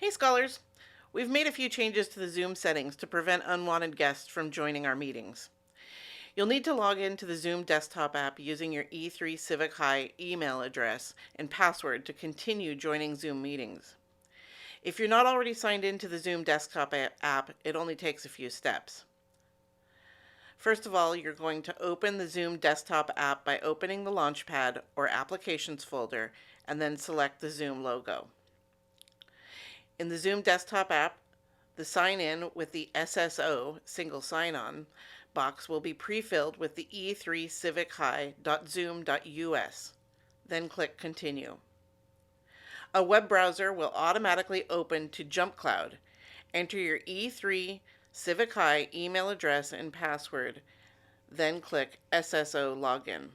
Hey scholars! We've made a few changes to the Zoom settings to prevent unwanted guests from joining our meetings. You'll need to log into the Zoom desktop app using your E3 Civic High email address and password to continue joining Zoom meetings. If you're not already signed into the Zoom desktop app, it only takes a few steps. First of all, you're going to open the Zoom desktop app by opening the Launchpad or Applications folder and then select the Zoom logo. In the Zoom desktop app, the sign in with the SSO single sign-on box will be pre-filled with the e3civichigh.zoom.us. Then click Continue. A web browser will automatically open to JumpCloud. Enter your E3 Civic High email address and password, then click SSO Login.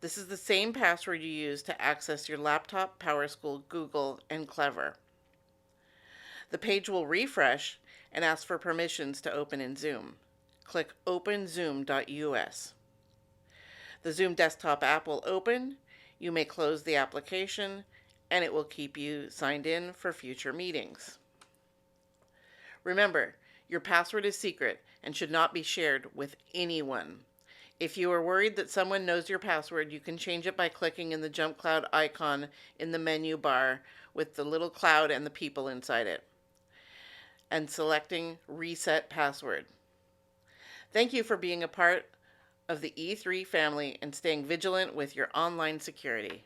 This is the same password you use to access your laptop, PowerSchool, Google, and Clever. The page will refresh and ask for permissions to open in Zoom. Click OpenZoom.us. The Zoom desktop app will open. You may close the application, and it will keep you signed in for future meetings. Remember, your password is secret and should not be shared with anyone. If you are worried that someone knows your password, you can change it by clicking in the JumpCloud icon in the menu bar with the little cloud and the people inside it, and selecting Reset Password. Thank you for being a part of the E3 family and staying vigilant with your online security.